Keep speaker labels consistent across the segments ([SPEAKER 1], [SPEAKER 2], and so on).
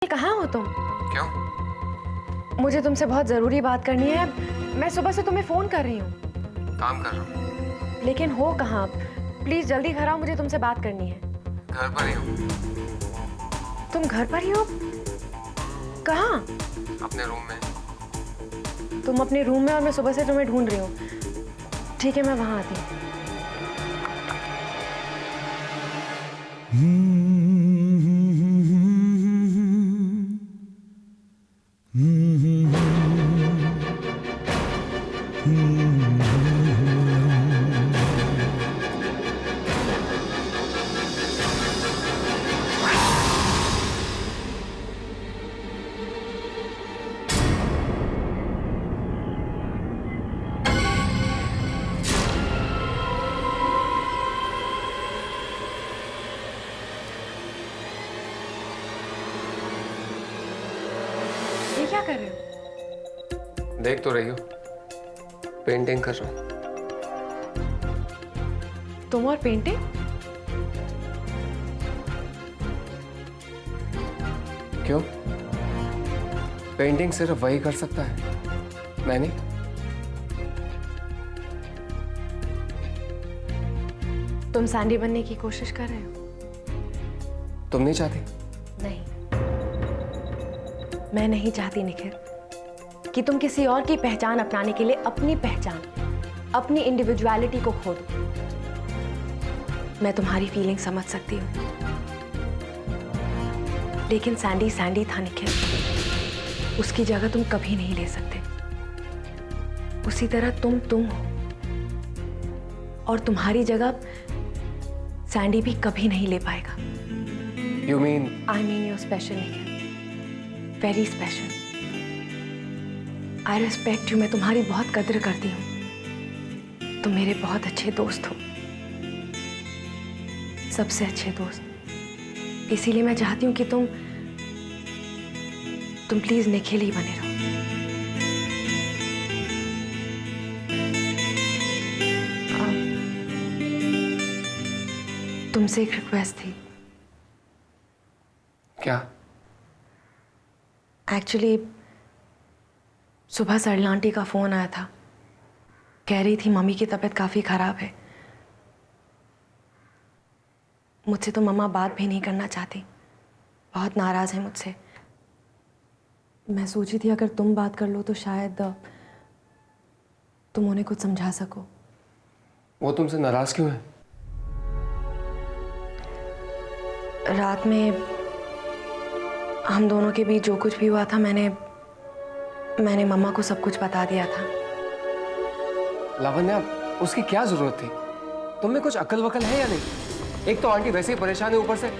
[SPEAKER 1] कहाँ हो तुम?
[SPEAKER 2] क्यों?
[SPEAKER 1] मुझे तुमसे बहुत जरूरी बात करनी है। मैं सुबह से तुम्हें फोन कर रही हूँ।
[SPEAKER 2] काम कर रहा हूँ।
[SPEAKER 1] लेकिन हो कहाँ? प्लीज जल्दी घर आओ, मुझे तुमसे बात करनी है।
[SPEAKER 2] घर पर ही हूँ।
[SPEAKER 1] तुम घर पर ही हो? कहाँ?
[SPEAKER 2] अपने रूम में।
[SPEAKER 1] तुम अपने रूम में और मैं सुबह से तुम्हें ढूंढ रही हूँ। ठीक है, मैं वहां आती हूँ। ये क्या कर रहे हो?
[SPEAKER 2] देख तो रही हो, पेंटिंग कर रहा हूँ।
[SPEAKER 1] तुम और पेंटिंग?
[SPEAKER 2] क्यों? पेंटिंग सिर्फ वही कर सकता है, मैं नहीं।
[SPEAKER 1] तुम सैंडी बनने की कोशिश कर रहे हो?
[SPEAKER 2] तुम नहीं चाहती?
[SPEAKER 1] नहीं, मैं नहीं चाहती निखिल कि तुम किसी और की पहचान अपनाने के लिए अपनी पहचान, अपनी इंडिविजुअलिटी को खो दो। मैं तुम्हारी फीलिंग समझ सकती हूँ, लेकिन सैंडी सैंडी था निखिल। उसकी जगह तुम कभी नहीं ले सकते। उसी तरह तुम हो, और तुम्हारी जगह सैंडी भी कभी नहीं ले पाएगा।
[SPEAKER 2] You mean?
[SPEAKER 1] I mean you're special, Nikhil, very special. I respect you. मैं तुम्हारी बहुत कदर करती हूँ। तुम मेरे बहुत अच्छे दोस्त हो, सबसे अच्छे दोस्त। इसीलिए मैं चाहती हूँ कि तुम प्लीज निखिल ही बने रहो। तुमसे एक रिक्वेस्ट थी।
[SPEAKER 2] क्या?
[SPEAKER 1] एक्चुअली सुबह सरला आंटी का फोन आया था। कह रही थी मम्मी की तबीयत काफी खराब है। मुझसे तो मम्मा बात भी नहीं करना चाहती, बहुत नाराज है मुझसे। मैं सोची थी अगर तुम बात कर लो तो शायद तुम उन्हें कुछ समझा सको।
[SPEAKER 2] वो तुमसे नाराज क्यों है?
[SPEAKER 1] रात में हम दोनों के बीच जो कुछ भी हुआ था, मैंने मम्मा को सब कुछ बता दिया था।
[SPEAKER 2] लावण्या, उसकी क्या जरूरत थी? तुम में कुछ अक्ल वकल है या नहीं? एक तो आंटी वैसे ही परेशान है, ऊपर से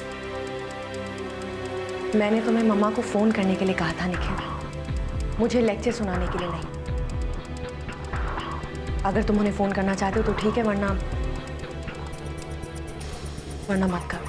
[SPEAKER 1] मैंने तुम्हें मम्मा को फोन करने के लिए कहा था निखिल, मुझे लेक्चर सुनाने के लिए नहीं। अगर तुम उन्हें फोन करना चाहते हो तो ठीक है, वरना मत करो।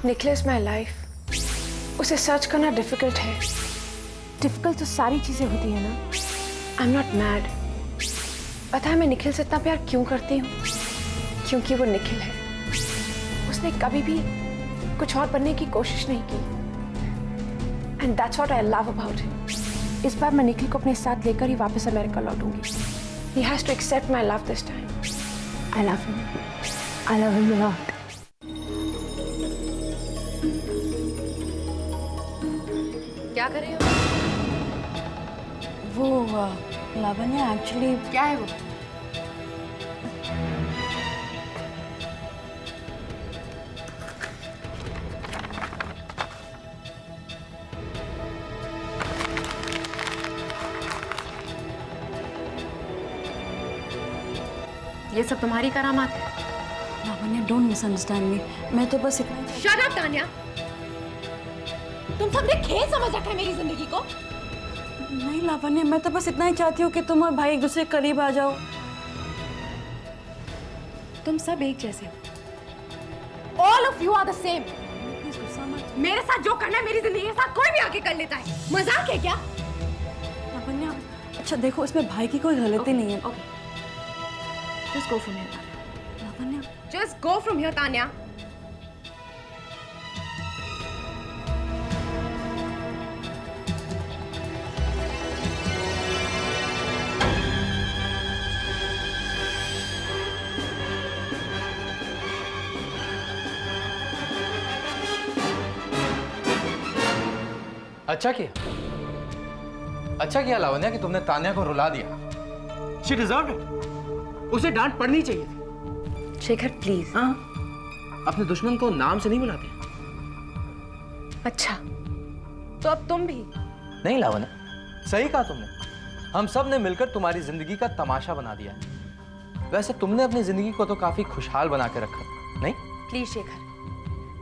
[SPEAKER 1] निखिल माई लाइफ, उसे सर्च करना डिफिकल्ट है। डिफिकल्ट तो सारी चीजें होती है ना। I am not mad. पता है मैं निखिल से इतना प्यार क्यों करती हूँ? क्योंकि वो निखिल है। उसने कभी भी कुछ और बनने की कोशिश नहीं की। And that's what I love about him. इस बार मैं निखिल को अपने साथ लेकर ही वापस अमेरिका लौटूंगी। He has to accept my love this time. I love him. I love him a lot. क्या कर रहे हो?
[SPEAKER 3] वो लावण्या, एक्चुअली
[SPEAKER 1] क्या है वो? ये सब तुम्हारी करामात है।
[SPEAKER 3] लावण्या, डोंट मिसअंडरस्टैंड मी। मैं तो बस इतना
[SPEAKER 1] शट अप तान्या। तुम सबने खेल समझ रखा है मेरी जिंदगी को।
[SPEAKER 3] नहीं लावण्या, मैं तो बस इतना ही चाहती हूँ कि तुम और भाई एक दूसरे के करीब आ जाओ।
[SPEAKER 1] तुम सब एक जैसे हो। All of you are the same. मेरे साथ जो करना है मेरी जिंदगी के साथ कोई भी आके कर लेता है। मजाक है क्या?
[SPEAKER 3] लावण्या, अच्छा देखो, इसमें भाई की कोई गलती नहीं है।
[SPEAKER 1] Okay, just go from here.
[SPEAKER 3] Lavanya,
[SPEAKER 1] just go from here Tanya.
[SPEAKER 4] अच्छा किया लावण्या कि तुमने तान्या को रुला दिया। She deserved it. उसे डांट पड़नी चाहिए थी।
[SPEAKER 1] शेखर प्लीज।
[SPEAKER 4] हाँ, अपने दुश्मन को नाम से नहीं बुलाते।
[SPEAKER 1] अच्छा, तो अब तुम भी?
[SPEAKER 4] नहीं लावण्या, सही कहा तुमने। हम सब ने मिलकर तुम्हारी जिंदगी का तमाशा बना दिया है। वैसे तुमने अपनी जिंदगी को तो काफी खुशहाल बना के रखा, नहीं?
[SPEAKER 1] प्लीज शेखर,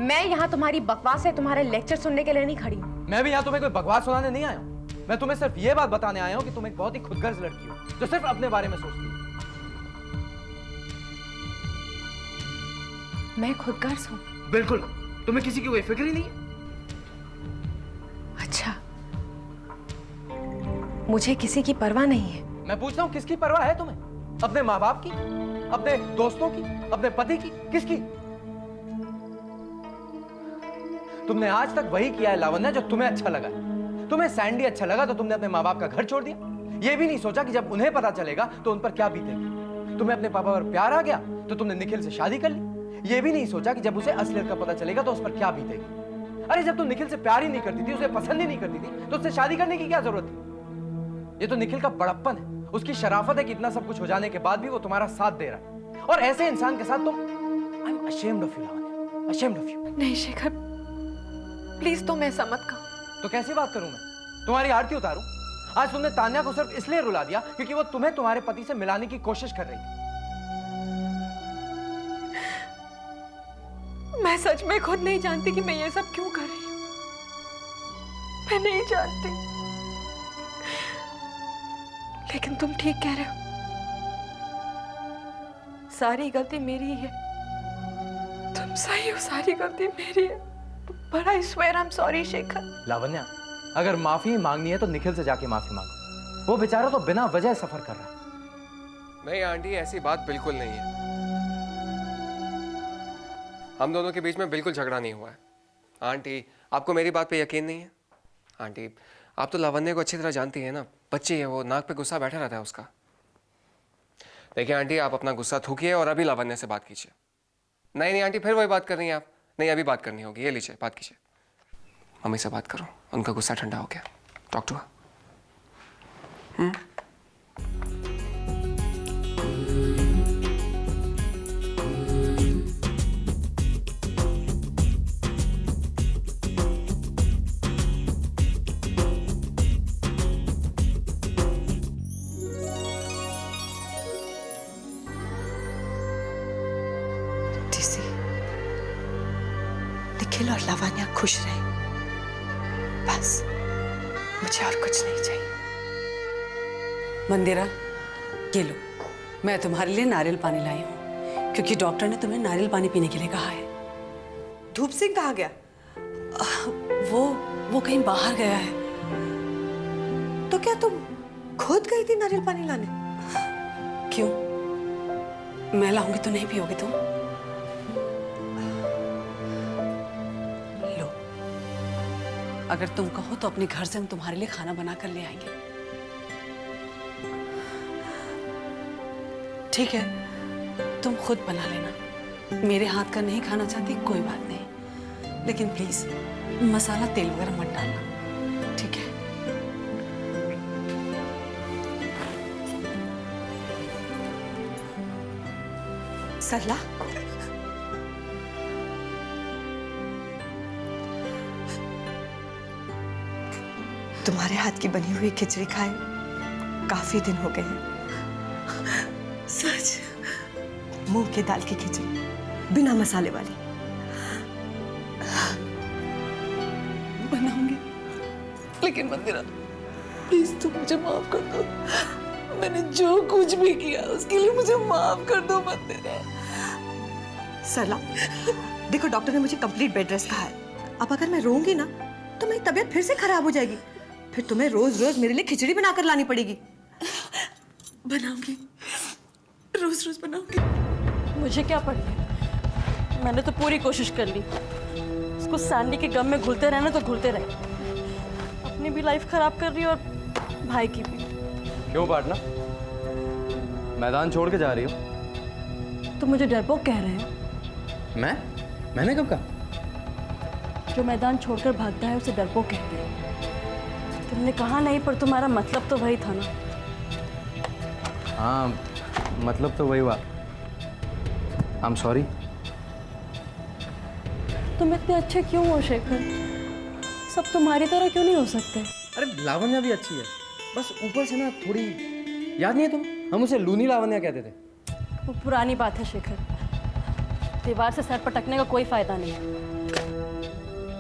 [SPEAKER 1] मैं यहाँ तुम्हारी बकवास है तुम्हारे लेक्चर सुनने के लिए नहीं खड़ी हूँ।
[SPEAKER 4] मैं भी यहाँ तुम्हें कोई बकवास सुनाने नहीं आया हूँ। मैं तुम्हें सिर्फ ये बात बताने आया हूँ कि तुम एक बहुत ही खुदगर्ज लड़की हो जो सिर्फ अपने बारे में सोचती हो।
[SPEAKER 1] मैं खुदगर्ज हूँ?
[SPEAKER 4] बिल्कुल, तुम्हें किसी की कोई फिक्र ही नहीं है।
[SPEAKER 1] अच्छा, मुझे किसी की परवाह नहीं है।
[SPEAKER 4] मैं पूछता हूँ, किसकी परवाह है तुम्हें? अपने माँ बाप की, अपने दोस्तों की, अपने पति की, किसकी? तुमने आज तक वही किया है लावण्या जो तुम्हें अच्छा लगा है। तुम्हें सैंडी अच्छा लगा तो तुमने अपने माँ बाप का घर छोड़ दिया। ये भी नहीं सोचा कि जब उन्हें पता चलेगा तो उन पर क्या बीतेगी। तुम्हें अपने पापा पर प्यार आ गया तो तुमने निखिल से शादी कर ली। ये भी नहीं सोचा कि जब उसे असलियत का पता चलेगा तो उस पर क्या बीतेगी। अरे जब तुम निखिल से प्यार ही नहीं करती थी, उसे पसंद ही नहीं करती थी, तो उससे शादी करने की क्या जरूरत थी? ये तो निखिल का बड़प्पन है, उसकी शराफत है कि इतना सब कुछ हो जाने के बाद भी वो तुम्हारा साथ दे रहा है। और ऐसे इंसान के साथ तुम I am ashamed of you Lavanya, ashamed of you.
[SPEAKER 1] नहीं शेखर, प्लीज तुम ऐसा मत कहो।
[SPEAKER 4] तो कैसी बात करूं मैं? तुम्हारी आरती उतारूं? आज तुमने तान्या को सिर्फ इसलिए रुला दिया क्योंकि वो तुम्हें तुम्हारे पति से मिलाने की कोशिश कर रही थी।
[SPEAKER 1] मैं सच में खुद नहीं जानती कि मैं ये सब क्यों कर रही हूँ। मैं नहीं जानती, लेकिन तुम ठीक कह रहे हो। सारी गलती मेरी ही है। तुम सही हो, सारी गलती मेरी है। But I swear I'm sorry Shekhar.
[SPEAKER 4] Lavanya, अगर माफी मांगनी है तो निखिल से जाके माफी मांगो। वो बेचारा तो बिना वजह सफर कर रहा है।
[SPEAKER 2] नहीं आंटी, ऐसी बात बिल्कुल नहीं है। हम दोनों के बीच में बिल्कुल झगड़ा नहीं हुआ है। आंटी, आपको मेरी बात पे यकीन नहीं है? आंटी, आप तो लावण्य को अच्छी तरह जानती है ना। बच्ची है वो, नाक पे गुस्सा बैठा रहता है उसका। देखिए आंटी, आप अपना गुस्सा थूकिए और अभी लावण्य से बात कीजिए। नहीं आंटी, फिर वही बात करनी है आप? नहीं, अभी बात करनी होगी। ये लीजिए, बात कीजिए। मम्मी से बात करो, उनका गुस्सा ठंडा हो गया। Talk to her.
[SPEAKER 5] निखिल और लावण्या खुश रहे, बस मुझे और कुछ नहीं चाहिए।
[SPEAKER 3] मंदिरा, ये लो, मैं तुम्हारे लिए नारियल पानी लाई हूँ क्योंकि डॉक्टर ने तुम्हें नारियल पानी पीने के लिए कहा है।
[SPEAKER 5] धूप सिंह कहाँ गया?
[SPEAKER 3] वो कहीं बाहर गया है।
[SPEAKER 5] तो क्या तुम खुद गई थी नारियल पानी लाने?
[SPEAKER 3] क्यों? मैं लाऊंगी तो नहीं पियोगे तुम? लो, अगर तुम कहो तो अपने घर से हम तुम्हारे लिए खाना बना कर ले आएंगे। ठीक है, तुम खुद बना लेना। मेरे हाथ का नहीं खाना चाहती कोई बात नहीं, लेकिन प्लीज मसाला तेल वगैरह मत डालना, ठीक है?
[SPEAKER 5] सरला, तुम्हारे हाथ की बनी हुई खिचड़ी खाए काफी दिन हो गए हैं। सच? मूंग की दाल की खिचड़ी, बिना मसाले वाली।
[SPEAKER 3] बनाऊंगी, लेकिन मंदिरा प्लीज तुम मुझे माफ कर दो। मैंने जो कुछ भी किया उसके लिए मुझे माफ कर दो मंदिरा।
[SPEAKER 5] सरला, देखो डॉक्टर ने मुझे कंप्लीट बेड रेस्ट कहा है। अब अगर मैं रोऊंगी ना तो मेरी तबीयत फिर से खराब हो जाएगी। फिर तुम्हें रोज रोज मेरे लिए खिचड़ी बनाकर लानी पड़ेगी।
[SPEAKER 3] बनाऊंगी, रोज रोज बनाऊंगी। मुझे क्या पड़ी है, मैंने तो पूरी कोशिश कर ली। उसको सैंडी के गम में घुलते रहना तो घुलते रहे, अपनी भी लाइफ खराब कर रही और भाई की भी।
[SPEAKER 4] क्यों पार्टनर, मैदान छोड़ के जा रही हो?
[SPEAKER 3] तो मुझे डरपोक कह रहे हो?
[SPEAKER 4] मैंने कब कहा?
[SPEAKER 3] जो मैदान छोड़कर भागता है उसे डरपोक कहते हैं। तुमने कहा नहीं, पर तुम्हारा मतलब तो वही था ना।
[SPEAKER 4] हाँ, मतलब तो वही हुआ। I am sorry.
[SPEAKER 3] तुम इतने अच्छे क्यों हो शेखर? सब तुम्हारी तरह क्यों नहीं हो सकते?
[SPEAKER 4] अरे लावण्या भी अच्छी है, बस ऊपर से ना थोड़ी, याद नहीं है तुम, हम उसे लूनी लावण्या कहते थे।
[SPEAKER 3] वो पुरानी बात है शेखर, दीवार से सर पटकने का कोई फायदा नहीं है।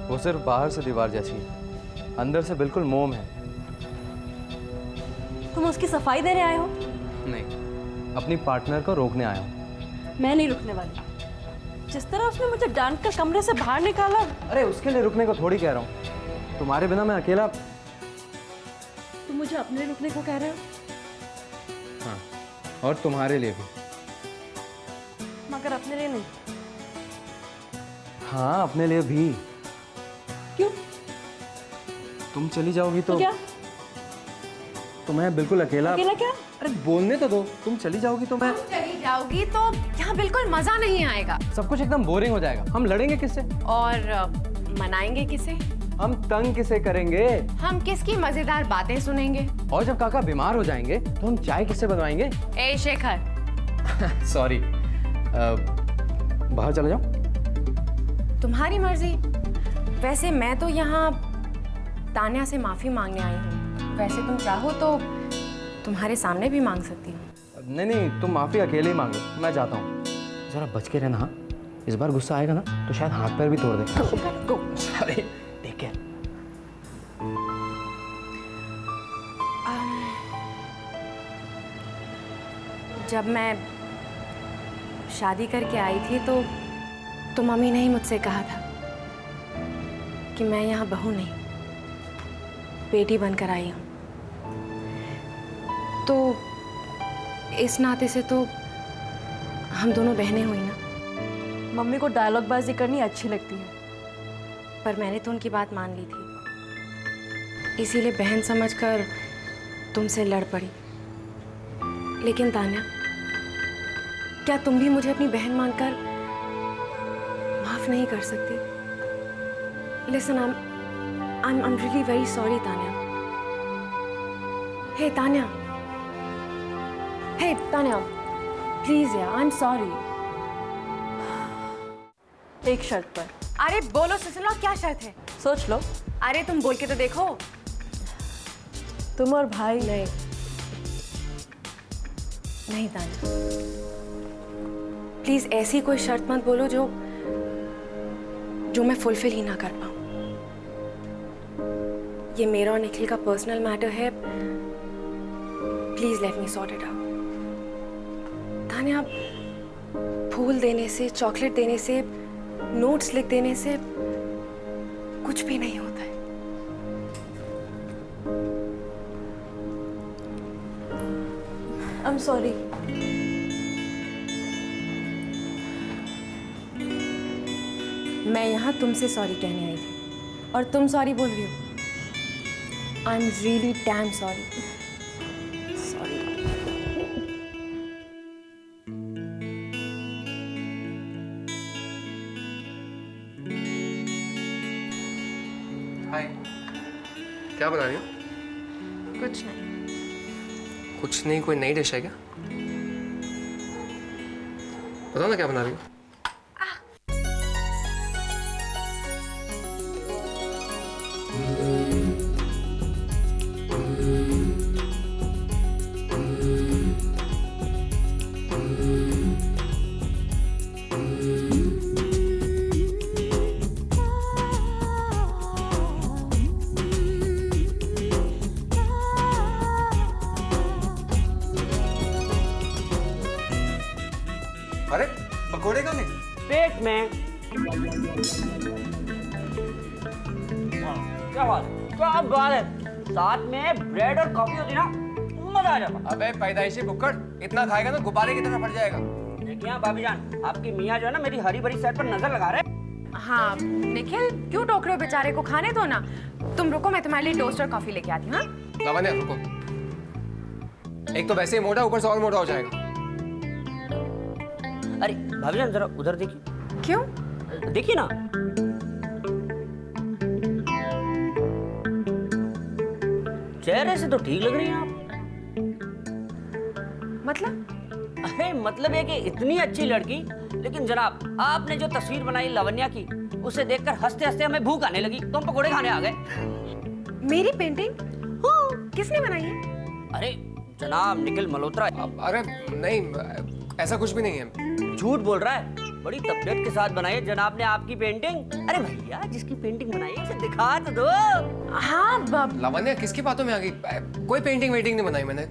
[SPEAKER 4] वो सिर्फ बाहर से दीवार जैसी है, अंदर से बिल्कुल मोम है।
[SPEAKER 3] तुम उसकी सफाई देने आए हो?
[SPEAKER 4] नहीं, अपनी पार्टनर को रोकने आया हूँ।
[SPEAKER 3] मैं नहीं रुकने वाली। जिस तरह उसने मुझे डांट कर कमरे से बाहर निकाला।
[SPEAKER 4] अरे उसके लिए रुकने को थोड़ी कह रहा हूँ, तुम्हारे बिना मैं अकेला।
[SPEAKER 3] तुम मुझे अपने लिए रुकने को कह रहे हो?
[SPEAKER 4] हाँ, और तुम्हारे लिए भी।
[SPEAKER 3] मगर अपने लिए नहीं।
[SPEAKER 4] हाँ, अपने लिए भी।
[SPEAKER 3] क्यों?
[SPEAKER 4] तुम चली जाओगी तो
[SPEAKER 3] क्या?
[SPEAKER 4] तो मैं बिल्कुल अकेला।
[SPEAKER 3] अकेला क्या?
[SPEAKER 4] अरे बोलने तो दो, तुम चली जाओगी तो मैं।
[SPEAKER 1] चली जाओगी तो यहाँ बिल्कुल मजा नहीं आएगा।
[SPEAKER 4] सब कुछ एकदम बोरिंग हो जाएगा। हम लड़ेंगे किससे?
[SPEAKER 1] और मनाएंगे किसे?
[SPEAKER 4] हम तंग किसे करेंगे?
[SPEAKER 1] हम किसकी मजेदार बातें सुनेंगे?
[SPEAKER 4] और जब काका बीमार हो जाएंगे तो हम चाय किससे बनवाएंगे?
[SPEAKER 1] ए शेखर,
[SPEAKER 4] सॉरी, बाहर चले जाओ।
[SPEAKER 1] तुम्हारी मर्जी। वैसे मैं तो यहाँ तान्या से माफी मांगने आई हूँ। वैसे तुम चाहो तो तुम्हारे सामने भी मांग सकती हूँ।
[SPEAKER 4] नहीं नहीं, तुम माफी अकेले ही मांगो, मैं जाता हूँ। जरा बच के रहना। हाँ, इस बार गुस्सा आएगा ना तो शायद हाथ पैर भी तोड़ दे। गो, सॉरी, टेक केयर।
[SPEAKER 1] जब मैं शादी करके आई थी तो मम्मी ने ही मुझसे कहा था कि मैं यहाँ बहू नहीं, बेटी बनकर आई हूँ। तो इस नाते से तो हम दोनों बहनें हुई ना।
[SPEAKER 3] मम्मी को डायलॉगबाजी करनी अच्छी लगती है,
[SPEAKER 1] पर मैंने तो उनकी बात मान ली थी, इसीलिए बहन समझकर तुमसे लड़ पड़ी। लेकिन तान्या, क्या तुम भी मुझे अपनी बहन मानकर माफ नहीं कर सकती? Listen, I'm really very sorry, Tanya. Hey, Tanya. Hey, Tanya. Please, yeah, I'm sorry.
[SPEAKER 3] एक शर्त पर।
[SPEAKER 1] अरे बोलो सुसला, क्या शर्त है?
[SPEAKER 3] सोच लो।
[SPEAKER 1] अरे तुम बोल के तो देखो।
[SPEAKER 3] तुम और भाई।
[SPEAKER 1] नहीं तान्या, प्लीज ऐसी कोई शर्त मत बोलो जो मैं फुलफिल ही ना कर पाऊं। ये मेरा और निखिल का पर्सनल मैटर है। Please let me sort it out. Tanya, फूल देने से, चॉकलेट देने से, नोट्स लिख देने से कुछ भी नहीं होता है।
[SPEAKER 3] I'm sorry.
[SPEAKER 1] मैं यहाँ तुमसे सॉरी कहने आई थी और तुम सॉरी बोल रही हो। I am really damn sorry. Sorry.
[SPEAKER 2] Hi, क्या बना रही हो?
[SPEAKER 1] कुछ नहीं।
[SPEAKER 2] कुछ नहीं, कोई नई डिश है क्या? बताओ ना क्या बना रही हो?
[SPEAKER 4] अरे पकोड़े कहाँ हैं?
[SPEAKER 6] पेट में। क्या बात है, क्या बात है। साथ में ब्रेड और कॉफी होती ना, मजा आ जाता।
[SPEAKER 2] अबे पैदाइशी बुक्कड़, इतना खाएगा ना गुब्बारे की तरह फट जाएगा।
[SPEAKER 6] देखिए भाभी जान, आपकी मियाँ जो है ना मेरी हरी भरी सेट पर नजर लगा रहे।
[SPEAKER 1] हाँ निखिल, क्यों टोक रहे हो बेचारे को, खाने दो ना। तुम रुको, मैं तुम्हारे लिए टोस्ट और कॉफी लेके आती हूँ। हाँ?
[SPEAKER 2] लावण्या रुको, एक तो वैसे ही मोटा, ऊपर से और मोटा हो जाएगा।
[SPEAKER 6] अरे भाभी जान जरा उधर देखिए।
[SPEAKER 1] क्यों?
[SPEAKER 6] देखिए ना। चेहरे से तो ठीक लग रही हैं आप।
[SPEAKER 1] मतलब?
[SPEAKER 6] अरे मतलब है कि इतनी अच्छी लड़की, लेकिन जनाब आपने जो तस्वीर बनाई लावण्या की, उसे देखकर हंसते हंसते हमें भूख आने लगी, तो हम पकौड़े खाने आ गए।
[SPEAKER 1] मेरी पेंटिंग? किसने बनाई है?
[SPEAKER 6] अरे जनाब निखिल मल्होत्रा।
[SPEAKER 2] अरे नहीं, ऐसा कुछ भी नहीं है।
[SPEAKER 6] झूठ बोल रहा है, बड़ी तबियत के साथ बनाई है जनाब ने आपकी पेंटिंग। अरे भैया जिसकी पेंटिंग बनाई है उसे दिखा तो दो।
[SPEAKER 1] हाँ
[SPEAKER 2] लावण्या किसकी बातों में आ गई? कोई पेंटिंग वेटिंग नहीं बनाई मैंने।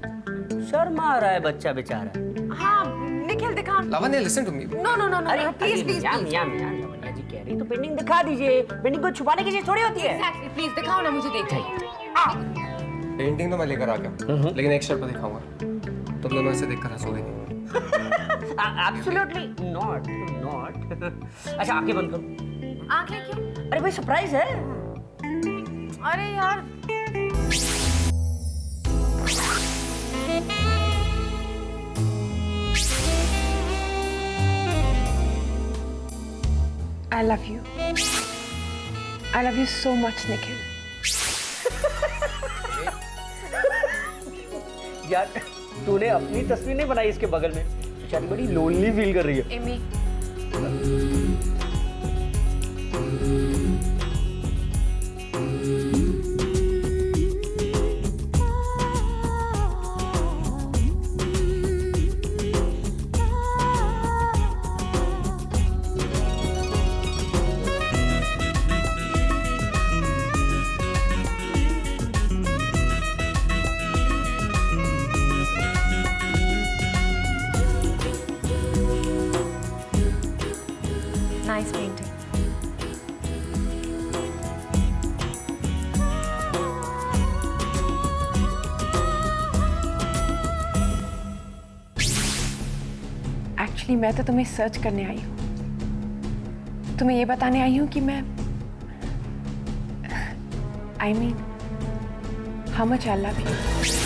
[SPEAKER 6] शर्म आ रहा है बच्चा बेचारा।
[SPEAKER 1] हाँ निखिल दिखा।
[SPEAKER 2] Lavanya listen to me.
[SPEAKER 1] No no no no, please please
[SPEAKER 6] मियां लावण्या जी कह रही तो पेंटिंग दिखा दीजिए। पेंटिंग को छुपाने की चीज थोड़ी होती है।
[SPEAKER 1] एग्जैक्टली, प्लीज दिखाओ ना, मुझे देखना।
[SPEAKER 2] पेंटिंग तो मैं लेकर आ गया, लेकिन एक शर्त पर दिखाऊंगा, तुम दोनों ऐसे देखकर हंसोगे नहीं।
[SPEAKER 6] Absolutely not not. अच्छा आंखें बंद करो।
[SPEAKER 1] आंखें क्यों?
[SPEAKER 6] अरे भाई सरप्राइज है।
[SPEAKER 1] अरे यार, I love you. I love you so much, Nikhil.
[SPEAKER 6] यार तूने अपनी तस्वीर नहीं बनाई इसके बगल में, बेचारी बड़ी लोनली फील कर रही है।
[SPEAKER 1] Amy. Nice painting. एक्चुअली मैं तो तुम्हें सर्च करने आई हूँ, तुम्हें ये बताने आई हूँ कि मैं I mean how much I love you.